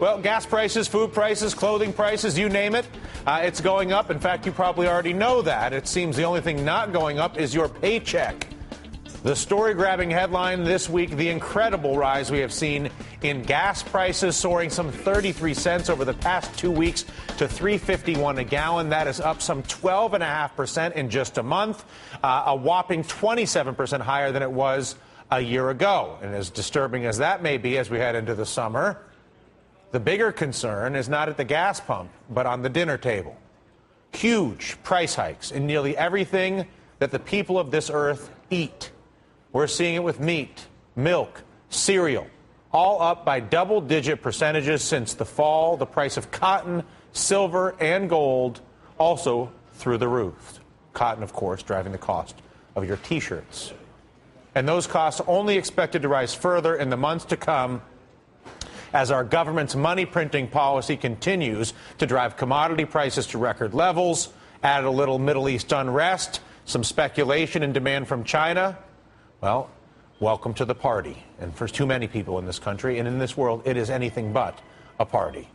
Well, gas prices, food prices, clothing prices, you name it, it's going up. In fact, you probably already know that. It seems the only thing not going up is your paycheck. The story-grabbing headline this week, the incredible rise we have seen in gas prices, soaring some 33 cents over the past 2 weeks to $3.51 a gallon. That is up some 12.5% in just a month, a whopping 27% higher than it was a year ago. And as disturbing as that may be as we head into the summer, the bigger concern is not at the gas pump, but on the dinner table. Huge price hikes in nearly everything that the people of this earth eat. We're seeing it with meat, milk, cereal, all up by double-digit percentages since the fall. The price of cotton, silver, and gold also through the roof. Cotton, of course, driving the cost of your T-shirts. And those costs only expected to rise further in the months to come as our government's money-printing policy continues to drive commodity prices to record levels, add a little Middle East unrest, some speculation and demand from China. Well, welcome to the party. And for too many people in this country and in this world, it is anything but a party.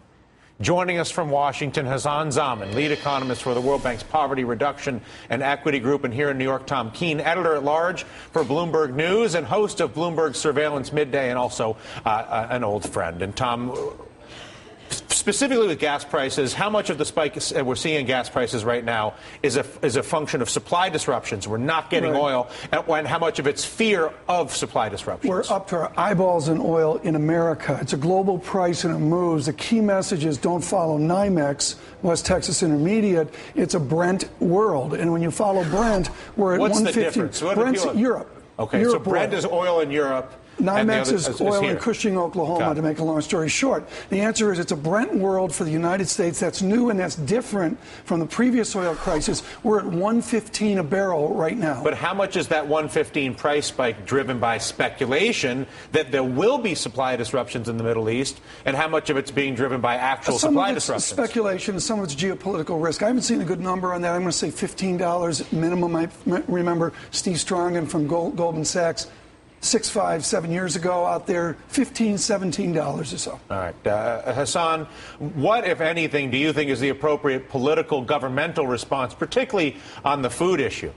Joining us from Washington, Hassan Zaman, lead economist for the World Bank's Poverty Reduction and Equity Group, and here in New York, Tom Keene, editor-at-large for Bloomberg News and host of Bloomberg's Surveillance Midday, and also an old friend. And Tom, specifically with gas prices, how much of the spike we're seeing in gas prices right now is a function of supply disruptions? We're not getting oil, and how much of it's fear of supply disruptions? We're up to our eyeballs in oil in America. It's a global price and it moves. The key message is don't follow NYMEX, West Texas Intermediate. It's a Brent world. And when you follow Brent, we're at 150. What's the difference? Brent's Europe. Okay, Europe so Brent is oil in Europe. NYMEX is oil in Cushing, Oklahoma, to make a long story short. The answer is it's a Brent world for the United States. That's new and that's different from the previous oil crisis. We're at $115 a barrel right now. But how much is that $115 price spike driven by speculation that there will be supply disruptions in the Middle East, and how much of it's being driven by actual supply disruptions? Some of it's speculation, some of it's geopolitical risk. I haven't seen a good number on that. I'm going to say $15 minimum. I remember Steve Strongen from Goldman Sachs 7 years ago out there, $15, $17 or so. All right. Hassan, what, if anything, do you think is the appropriate political, governmental response, particularly on the food issue?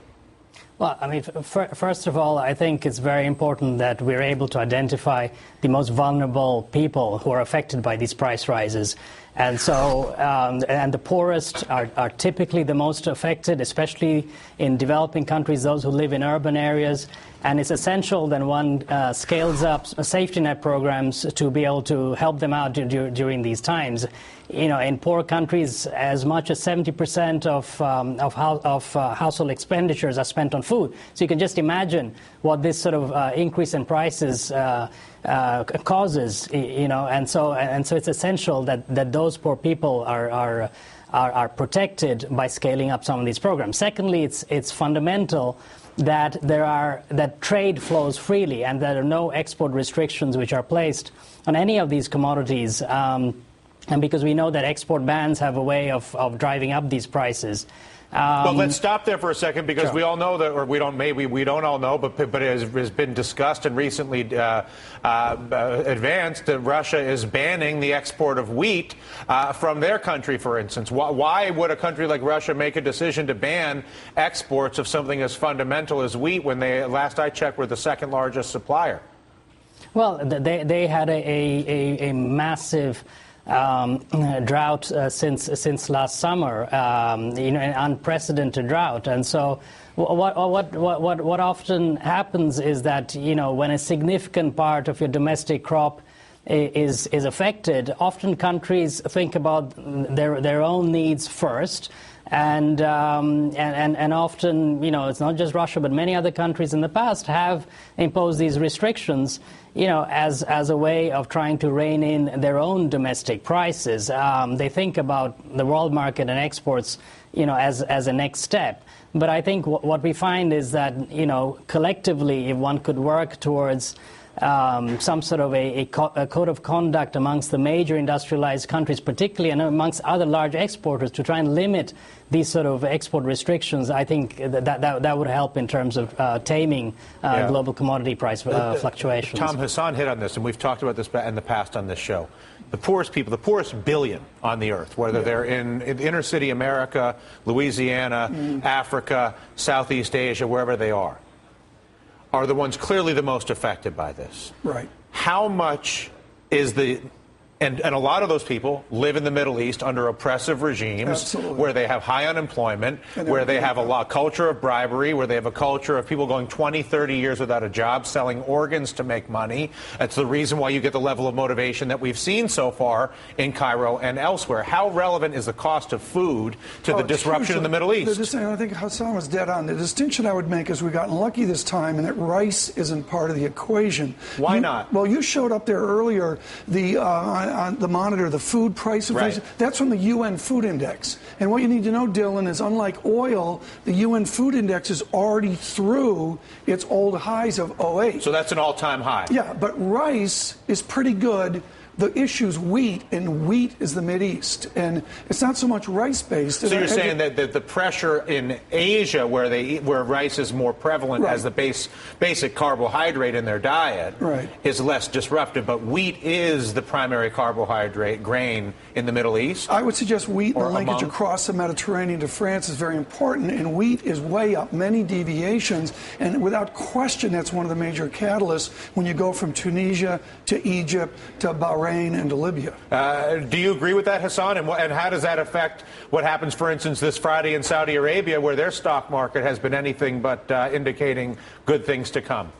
Well, I mean, first of all, I think it's very important that we're able to identify the most vulnerable people who are affected by these price rises. And so, and the poorest are typically the most affected, especially in developing countries, those who live in urban areas. And it's essential that one scales up safety net programs to be able to help them out during these times. You know, in poor countries, as much as 70% of household expenditures are spent on food. So you can just imagine what this sort of increase in prices causes. You know, and so it's essential that those poor people are protected by scaling up some of these programs. Secondly, it's fundamental that trade flows freely and there are no export restrictions which are placed on any of these commodities. And because we know that export bans have a way of driving up these prices. But let's stop there for a second, because we all know that, or we don't all know, but it has been discussed and recently advanced that Russia is banning the export of wheat from their country, for instance. Why would a country like Russia make a decision to ban exports of something as fundamental as wheat when they, last I checked, were the second largest supplier? Well, they had a massive drought since last summer, you know, an unprecedented drought. And so what often happens is that, you know, when a significant part of your domestic crop is affected, often countries think about their own needs first. And often, you know, it's not just Russia, but many other countries in the past have imposed these restrictions, you know, as a way of trying to rein in their own domestic prices. They think about the world market and exports, you know, as a next step. But I think what we find is that, you know, collectively, if one could work towards some sort of a code of conduct amongst the major industrialized countries, particularly, and amongst other large exporters, to try and limit these sort of export restrictions, I think that would help in terms of taming global commodity price fluctuations. Tom, Hassan hit on this, and we've talked about this in the past on this show. the poorest people, the poorest billion on the earth, whether they're in inner city America, Louisiana, Africa, Southeast Asia, wherever they are the ones clearly the most affected by this. Right. How much is the... And a lot of those people live in the Middle East under oppressive regimes. Absolutely. Where they have high unemployment, where they have a culture of bribery, where they have a culture of people going 20, 30 years without a job, selling organs to make money. That's the reason why you get the level of motivation that we've seen so far in Cairo and elsewhere. How relevant is the cost of food to the disruption in the Middle East? I think Hassan was dead on. The distinction I would make is we've gotten lucky this time and that rice isn't part of the equation. Why not? Well, you showed up there earlier on the monitor, the food price inflation. Right. That's from the UN Food Index. And what you need to know, Dylan, is unlike oil, the UN Food Index is already through its old highs of 2008. So that's an all-time high. Yeah, but rice is pretty good. The issue's wheat, and wheat is the Mideast, and it's not so much rice-based. So you're saying that the pressure in Asia, where rice is more prevalent as the basic carbohydrate in their diet, is less disruptive, but wheat is the primary carbohydrate grain in the Middle East? I would suggest wheat and the linkage across the Mediterranean to France is very important, and wheat is way up, many deviations, and without question that's one of the major catalysts when you go from Tunisia to Egypt to Bahrain and to Libya. Do you agree with that, Hassan? And how does that affect what happens, for instance, this Friday in Saudi Arabia, where their stock market has been anything but indicating good things to come?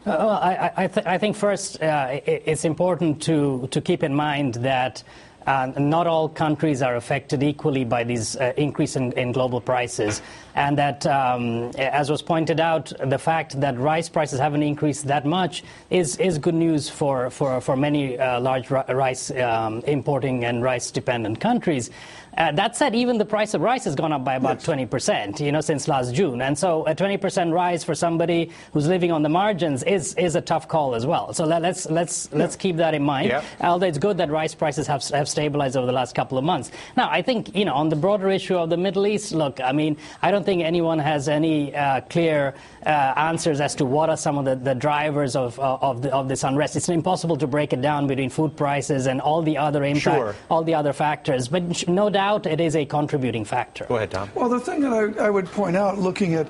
Well, I think first it's important to keep in mind that not all countries are affected equally by these increase in global prices, and that, as was pointed out, the fact that rice prices haven't increased that much is good news for many large rice importing and rice dependent countries. That said, even the price of rice has gone up by about 20%, since last June. And so a 20% rise for somebody who's living on the margins is a tough call as well. So let's keep that in mind. Yeah. Although it's good that rice prices have stabilized over the last couple of months. Now, I think, on the broader issue of the Middle East, look, I mean, I don't think anyone has any clear answers as to what are some of the drivers of this unrest. It's impossible to break it down between food prices and all the other impact, all the other factors. But no doubt it is a contributing factor. Go ahead, Tom. Well, the thing that I would point out, looking at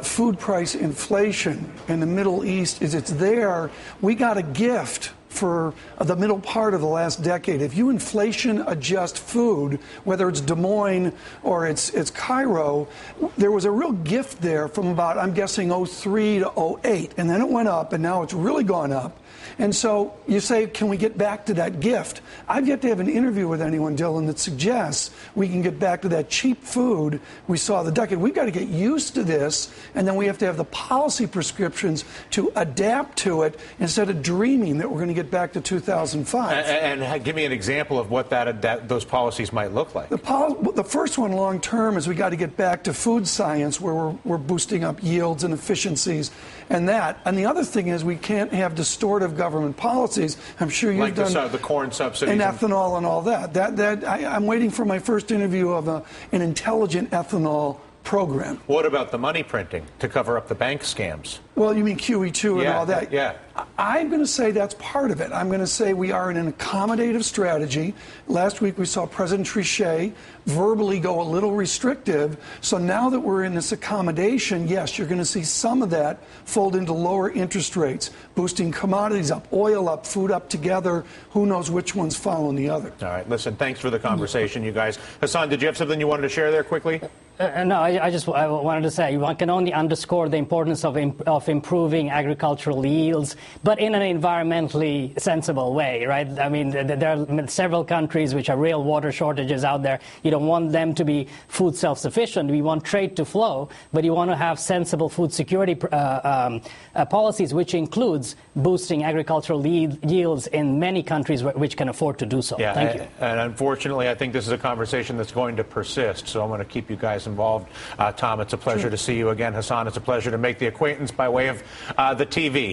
food price inflation in the Middle East, is it's there. We got a gift for the middle part of the last decade. If you inflation adjust food, whether it's Des Moines or it's Cairo, there was a real gift there from about, I'm guessing, 2003 to 2008. And then it went up, and now it's really gone up. And so you say, can we get back to that gift? I've yet to have an interview with anyone, Dylan, that suggests we can get back to that cheap food we saw the decade. We've got to get used to this, and then we have to have the policy prescriptions to adapt to it instead of dreaming that we're going to get back to 2005. And give me an example of what those policies might look like. The first one, long term, is we got to get back to food science, where we're boosting up yields and efficiencies and that. And the other thing is we can't have distortive government policies. I'm sure you've done the corn subsidies and ethanol and all that. I'm waiting for my first interview of an intelligent ethanol program. What about the money printing to cover up the bank scams? Well, you mean QE2 and all that? Yeah. I'm going to say that's part of it. I'm going to say we are in an accommodative strategy. Last week we saw President Trichet verbally go a little restrictive. So now that we're in this accommodation, yes, you're going to see some of that fold into lower interest rates, boosting commodities up, oil up, food up together. Who knows which one's following the other? All right. Listen, thanks for the conversation, you guys. Hassan, did you have something you wanted to share there quickly? No, I wanted to say one can only underscore the importance of improving agricultural yields, but in an environmentally sensible way, right? I mean, there are several countries which have real water shortages out there. You don't want them to be food self-sufficient. We want trade to flow, but you want to have sensible food security policies, which includes boosting agricultural yields in many countries which can afford to do so. Yeah, Thank you. And unfortunately, I think this is a conversation that's going to persist, so I'm going to keep you guys involved. Tom, it's a pleasure to see you again. Hassan, it's a pleasure to make the acquaintance by way of the TV.